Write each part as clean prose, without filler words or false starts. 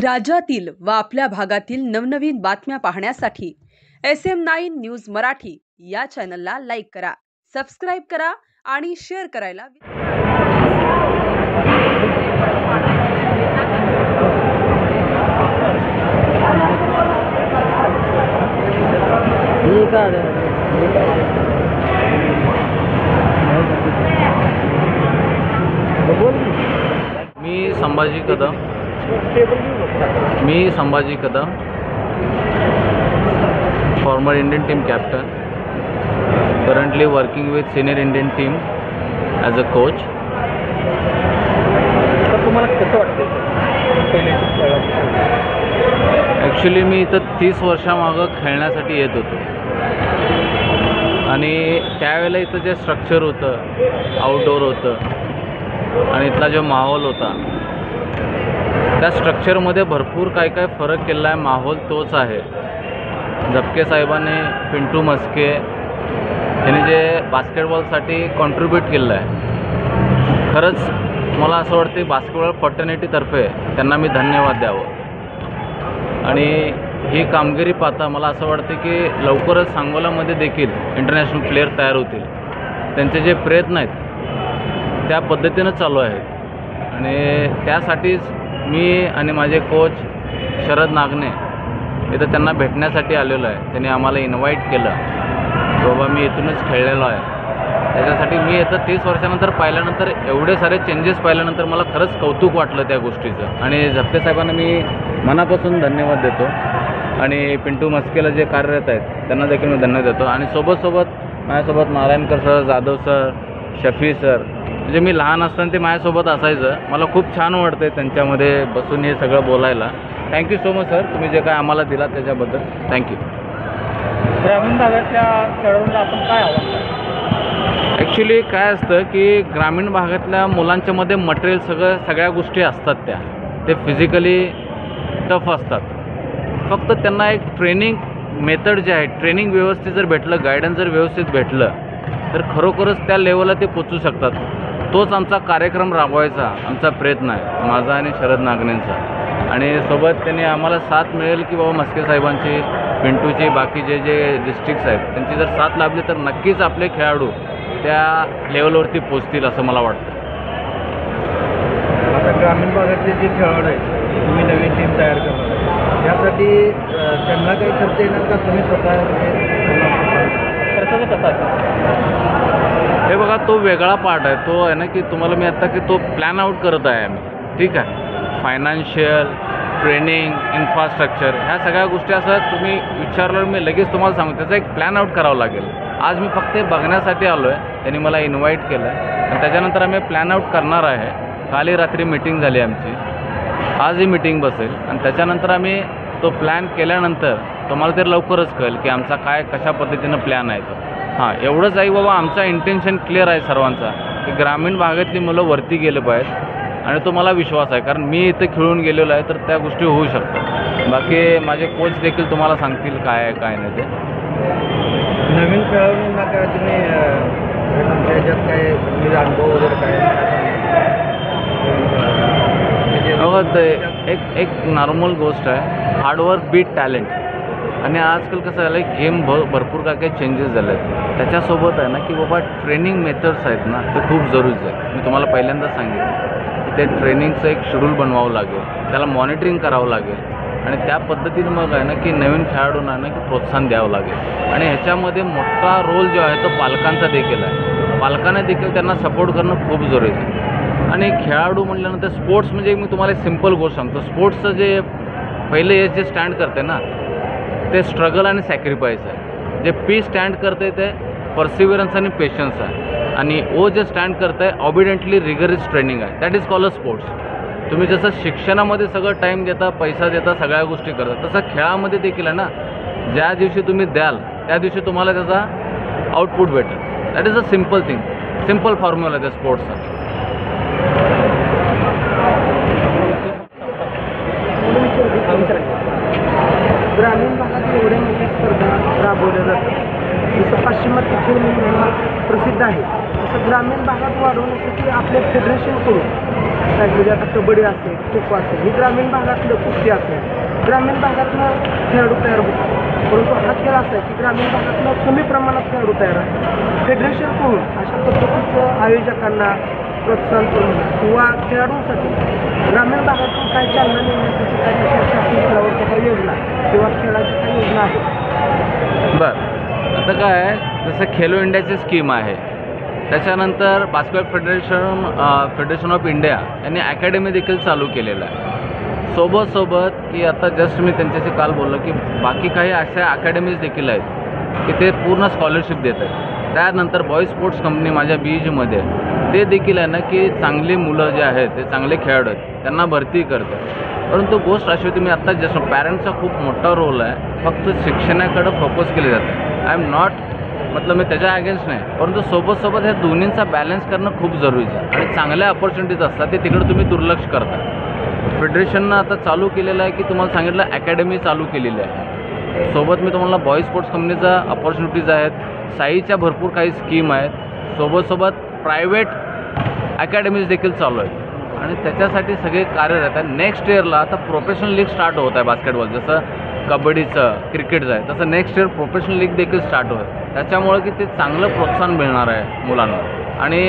राज्यातील व आपल्या भागातील नवनवीन बातम्या पाहण्यासाठी SM9 न्यूज मराठी या चॅनलला लाईक करा, सबस्क्राईब करा आणि शेअर करायला मी Sambhaji Kadam, former Indian team captain, currently working with senior Indian team as a coach. तुम्हाला कसं वाटतं? ॲक्च्युली मी इथं 30 वर्षामागं खेळण्यासाठी येत होतो आणि त्यावेळेला इथं जे स्ट्रक्चर होतं, आउटडोअर होतं आणि इथला जो माहोल होता, त्या स्ट्रक्चरमध्ये भरपूर काय काय फरक केला आहे. माहोल तोच आहे. झपके साहेबांनी, पिंटू मस्के यांनी जे बास्केटबॉलसाठी कॉन्ट्रीब्यूट केलं आहे, खरंच मला असं वाटते बास्केटबॉल फॉर्टर्निटीतर्फे त्यांना मी धन्यवाद द्यावं. आणि ही कामगिरी पाहता मला असं वाटते की लवकरच सांगोलामध्ये देखील इंटरनॅशनल प्लेयर तयार होतील. त्यांचे जे प्रयत्न आहेत त्या पद्धतीनं चालू आहेत आणि त्यासाठीच मी आणि माझे कोच शरद नागने इथं त्यांना भेटण्यासाठी आलेलो आहे. त्यांनी आम्हाला इन्व्हाइट केलं की बाबा मी इथूनच खेळलेलो आहे. त्याच्यासाठी मी इथं 30 वर्षानंतर पाहिल्यानंतर एवढे सारे चेंजेस पाहिल्यानंतर मला खरंच कौतुक वाटलं त्या गोष्टीचं आणि झपके साहेबांना मी मनापासून धन्यवाद देतो आणि पिंटू मस्केला जे कार्यरत आहेत त्यांना देखील मी धन्यवाद देतो. आणि माझ्यासोबत Narayankar sir, Jadhav sir, Shafi sir, म्हणजे मी लहान असताना ते माझ्यासोबत असायचं. मला खूप छान वाटतं त्यांच्यामध्ये बसून हे सगळं बोलायला. थँक्यू सो मच सर, तुम्ही जे काय आम्हाला दिलात त्याच्याबद्दल थँक्यू. ग्रामीण भागातल्या खेळाडूंना आपण काय आव्हान? ॲक्च्युली काय असतं की ग्रामीण भागातल्या मुलांच्यामध्ये मटेरियल सगळ्या गोष्टी असतात, ते फिजिकली टफ असतात. फक्त त्यांना एक ट्रेनिंग मेथड जे आहे, ट्रेनिंग व्यवस्थित जर भेटलं, गायडन्स जर व्यवस्थित भेटलं तर खरोखरच त्या लेवलला ते पोचू शकतात. तोच आमचा कार्यक्रम राबवायचा आमचा प्रयत्न आहे, माझा आणि शरद नागनेंचा. आणि सोबत त्यांनी आम्हाला साथ मिळेल की बाबा मस्के साहेबांची, पिंटूची, बाकी जे डिस्ट्रिक्ट्स आहेत त्यांची जर साथ लाभली तर नक्कीच आपले खेळाडू त्या लेवलवरती पोचतील असं मला वाटतं. आता ग्रामीण भागातले जे खेळाडू आहेत, तुम्ही नवीन टीम तयार करणार यासाठी त्यांना काही खर्च येणार का? तुम्ही स्वतः खर्चाचं कसं आहे? हे बघा, तो वेगळा पार्ट आहे. तो आहे ना की तुम्हाला मी आत्ता की तो प्लॅन आउट करत आहे आम्ही, ठीक आहे. फायनान्शियल, ट्रेनिंग, इन्फ्रास्ट्रक्चर ह्या सगळ्या गोष्टी असं तुम्ही विचारल्यावर मी लगेच तुम्हाला सांगू, त्याचा एक प्लॅन आउट करावं लागेल. आज मी फक्त बघण्यासाठी आलो आहे, त्यांनी मला इन्व्हाइट केलं आहे आणि त्याच्यानंतर आम्ही प्लॅन आउट करणार आहे. काल रात्री मीटिंग झाली आमची, आज ही मीटिंग बसेल आणि त्याच्यानंतर आम्ही तो प्लॅन केल्यानंतर तुम्हाला ते लवकरच कळेल की आमचा कशा पद्धतीनं प्लॅन आहे. तो एवढंच आहे बाबा, आमचा इंटेन्शन क्लिअर आहे सर्वांचा की ग्रामीण भागातली मुलं वरती गेलं पाहिजेत आणि तो मला विश्वास आहे, कारण मी इथं खेळून गेलेलो आहे तर त्या गोष्टी होऊ शकतात. बाकी माझे कोच देखील तुम्हाला सांगतील काय आहे काय नाही ते. नवीन खेळाडूंना काय तुम्ही तुमच्या ह्याच्यात काय अनुभव वगैरे काय? एक नॉर्मल गोष्ट आहे, हार्डवर्क बीट टॅलेंट. आणि आजकाल कसं झालं आहे, गेम भरपूर काही चेंजेस झाले आहेत. त्याच्यासोबत आहे ना की बाबा ट्रेनिंग मेथड्स आहेत ना, ते खूप जरुरीचं आहे. मी तुम्हाला पहिल्यांदाच सांगितलं की ते ट्रेनिंगचं एक शेड्यूल बनवावं लागेल, त्याला मॉनिटरिंग करावं लागेल आणि त्या पद्धतीनं मग आहे ना की नवीन खेळाडूंना ना की प्रोत्साहन द्यावं लागेल. आणि ह्याच्यामध्ये मोठा रोल जो आहे तो पालकांचा देखील आहे. पालकांना देखील त्यांना सपोर्ट करणं खूप जरुरीचं आहे. आणि खेळाडू म्हटल्यानंतर स्पोर्ट्स म्हणजे मी तुम्हाला एक सिम्पल गोष्ट सांगतो, स्पोर्ट्सचं जे पहिले जे स्टँड करते ना ते स्ट्रगल आणि सॅक्रिफाईस आहे. जे पी स्टँड करते ते परसिव्हरन्स आणि पेशन्स आहे आणि ओ जे स्टँड करतं आहे ऑबिडेंटली रिगरस ट्रेनिंग आहे. That is called a sports. तुम्ही जसं शिक्षणामध्ये सगळं टाईम देता, पैसा देता, सगळ्या गोष्टी करता, तसं खेळामध्ये देखील आहे ना, ज्या दिवशी तुम्ही द्याल त्या दिवशी तुम्हाला त्याचा आउटपुट भेटेल. That is a simple thing, simple formula त्या स्पोर्ट्सचा. ग्रामीण भागात एवढ्या मोठ्या स्पर्धा राबवल्या जातात, जसं पाश्चिमात्य खेळ म्हणून प्रसिद्ध आहे, तसं ग्रामीण भागात वाढवण्यासाठी आपल्या फेडरेशनकडून म्हणजे आता कबड्डी असेल, खो खो असेल, ही ग्रामीण भागातलं कुस्ती असेल, ग्रामीण भागातलं खेळाडू तयार होतात. परंतु हा खेळ असा आहे की ग्रामीण भागातलं कमी प्रमाणात खेळाडू तयार आहे. फेडरेशनकडून अशा पद्धतीचं आयोजकांना प्रोत्साहन करून किंवा खेळाडूंसाठी ग्रामीण भागातून काही चालना मिळण्यासाठी काही शासन स्तरावरच्या काही योजना किंवा खेळाच्या काही योजना आहेत. बरं, आता काय आहे, जसं खेलो इंडियाची स्कीम आहे, त्याच्यानंतर बास्केटबॉल फेडरेशन ऑफ इंडिया यांनी अकॅडमी देखील चालू केलेलं आहे. सोबत की आता जस्ट मी त्यांच्याशी काल बोललो की बाकी काही अशा अकॅडमीज देखील आहेत की ते पूर्ण स्कॉलरशिप देत आहेत. त्यानंतर बॉईज स्पोर्ट्स कंपनी माझ्या BGमध्ये ते देखील आहे ना की चांगली मुलं जे आहेत ते चांगले खेळाडू आहेत त्यांना भरती करतात. परंतु गोष्ट अशी होती, मी आत्ता जस्ट पॅरेंट्सचा खूप मोठा रोल आहे. फक्त शिक्षणाकडं फोकस केले जातं. आय एम नॉट मतलब मी त्याच्या अगेन्स्ट नाही, परंतु सोबत ह्या दोन्हींचा बॅलन्स करणं खूप जरुरीचं आहे. आणि चांगल्या अपॉर्च्युनिटीज असतात ते तिकडं तुम्ही दुर्लक्ष करता. फेडरेशननं आता चालू केलेलं आहे की तुम्हाला सांगितलं अकॅडमी चालू केलेली आहे. सोबत मी तुम्हाला बॉईज स्पोर्ट्स कंपनीचा अपॉर्च्युनिटीज आहेत, साईच्या भरपूर काही स्कीम आहेत, सोबत प्रायव्हेट अकॅडमीज देखील चालू आहेत. आणि त्याच्यासाठी सगळे कार्यरत आहेत. नेक्स्ट इयरला आता प्रोफेशनल लीग स्टार्ट होत आहे बास्केटबॉल, जसं कबड्डीचं क्रिकेटचं आहे तसं नेक्स्ट इयर प्रोफेशनल लीग देखील स्टार्ट होत आहे. त्याच्यामुळे की ते चांगलं प्रोत्साहन मिळणार आहे मुलांना. आणि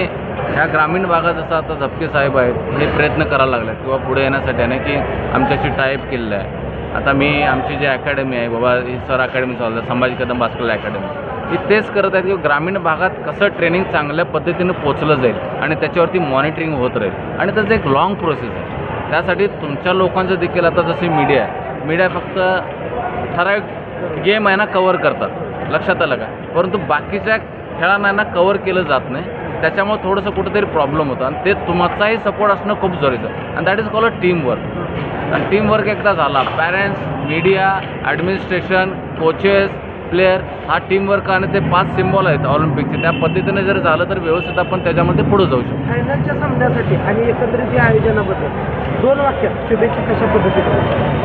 ह्या ग्रामीण भागात जसं आता झपके साहेब आहेत हे प्रयत्न करायला लागले आहेत किंवा पुढे येण्यासाठी आहे ना की आमच्याशी टाईप केलेलं आहे. आता मी आमची जी अकॅडमी आहे बाबा, ही सर अकॅडमी चालू आहे, संभाजी कदम बास्केटबॉल अकॅडमी, ही तेच करत आहेत की ग्रामीण भागात कसं ट्रेनिंग चांगल्या पद्धतीनं पोचलं जाईल आणि त्याच्यावरती मॉनिटरिंग होत राहील. आणि त्याचं एक लाँग प्रोसेस आहे. त्यासाठी तुमच्या लोकांचं देखील आता जशी मीडिया फक्त ठराविक गेम आहे ना कवर करतात, लक्षात आलं का, परंतु बाकीच्या खेळांना ना कवर केलं जात नाही. त्याच्यामुळे थोडंसं कुठेतरी प्रॉब्लेम होतं आणि ते तुमचाही सपोर्ट असणं खूप जरुरीचं आहे. आणि that is called a teamwork. आणि टीमवर्क एकदा झाला, parents, media, administration, coaches, player, हा टीमवर्क आणि ते 5 सिम्बॉल आहेत ऑलिम्पिकचे, त्या पद्धतीने जर झालं तर व्यवस्थित आपण त्याच्यामध्ये पुढे जाऊ शकतो. फायनलच्या सामन्यासाठी आणि एकंदरीत या आयोजनाबद्दल 2 वाक्यात शुभेच्छा कशा पद्धतीने?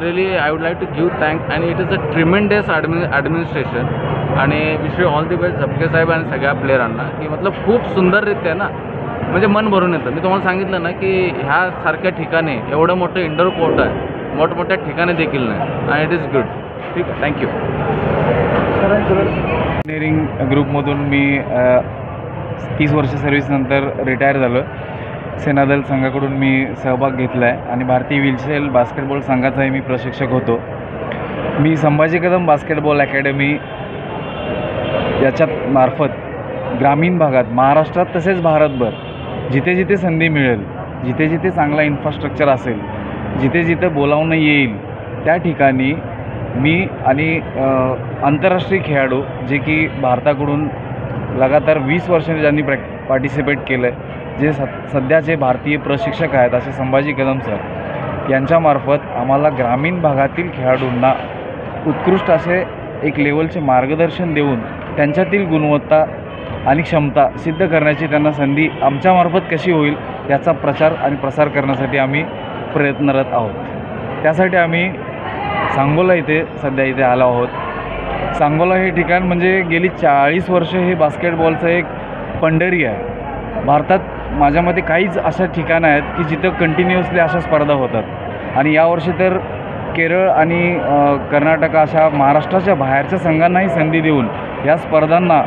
Really I would like to give thank आणि it is a tremendous administration आणि wish you all the best Zapke साहेब आणि सगळ्या प्लेयरांना की मतलब खूप सुंदररित्या ना म्हणजे मन भरून येतं. मी तुम्हाला सांगितलं ना की ह्यासारख्या ठिकाणी एवढं मोठं इंडोर कोर्ट आहे, मोठमोठ्या ठिकाणी देखील नाही आणि इट इज गुड. ठीक आहे, थँक्यू. इंजिनिअरिंग ग्रुपमधून मी 30 वर्ष सर्व्हिसनंतर रिटायर झालो. सेनादल संघाकडून मी सहभाग घेतला आहे आणि भारतीय व्हीलचेअर बास्केटबॉल संघाचाही मी प्रशिक्षक होतो. मी संभाजी कदम बास्केटबॉल अकॅडमी याच्यात मार्फत ग्रामीण भागात, महाराष्ट्रात तसेच भारतभर जिथे जिथे संधी मिळेल, जिथे जिथे चांगला इन्फ्रास्ट्रक्चर असेल, जिथे जिथे बोलावणं येईल त्या ठिकाणी मी आणि आंतरराष्ट्रीय खेळाडू जे की भारताकडून लगातार 20 वर्षांनी ज्यांनी पार्टिसिपेट केलं आहे, जे सध्याचे भारतीय प्रशिक्षक आहेत असे संभाजी कदम सर यांच्यामार्फत आम्हाला ग्रामीण भागातील खेळाडूंना उत्कृष्ट असे एक लेवलचे मार्गदर्शन देऊन त्यांच्यातील गुणवत्ता आणि क्षमता सिद्ध करण्याची त्यांना संधी आमच्यामार्फत कशी होईल याचा प्रचार आणि प्रसार करण्यासाठी आम्ही प्रयत्नरत आहोत. त्यासाठी आम्ही सांगोला इथे सध्या इथे आलो आहोत. सांगोला हे ठिकाण म्हणजे गेली 40 वर्ष हे बास्केटबॉलचं एक पंढरी आहे. भारतात माझ्या मते काहीच अशा ठिकाणं आहेत की जिथं कंटिन्युअसली अशा स्पर्धा होतात आणि यावर्षी तर केरळ आणि कर्नाटक अशा महाराष्ट्राच्या बाहेरच्या संघांनाही संधी देऊन या स्पर्धांना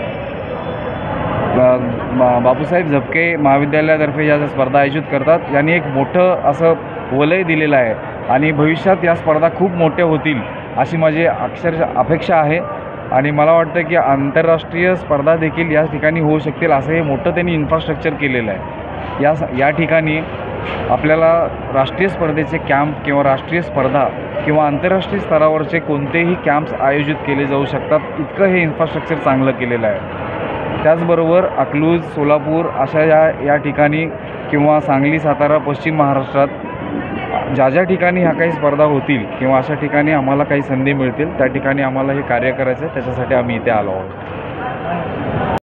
बापूसाहेब झपके महाविद्यालयातर्फे या स्पर्धा आयोजित करतात. यांनी एक मोठं असं वलय दिलेलं आहे आणि भविष्यात या स्पर्धा खूप मोठ्या होतील अशी माझी अपेक्षा आहे. आणि मला वाटतं की आंतरराष्ट्रीय स्पर्धा देखील या ठिकाणी होऊ शकतील असं हे मोठं त्यांनी इन्फ्रास्ट्रक्चर केलेलं आहे. या ठिकाणी आपल्याला राष्ट्रीय स्पर्धेचे कॅम्प किंवा राष्ट्रीय स्पर्धा किंवा आंतरराष्ट्रीय स्तरावरचे कोणतेही कॅम्प्स आयोजित केले जाऊ शकतात, इतकं हे इन्फ्रास्ट्रक्चर चांगलं केलेलं आहे. त्याचबरोबर अकलूज, सोलापूर अशा या ठिकाणी किंवा सांगली, सातारा, पश्चिम महाराष्ट्रात ज्या ठिकाणी ह्या काही स्पर्धा होतील किंवा अशा ठिकाणी आम्हाला काही संधी मिळतील त्या ठिकाणी आम्हाला हे कार्य करायचं आहे. त्याच्यासाठी आम्ही इथे आलो आहोत.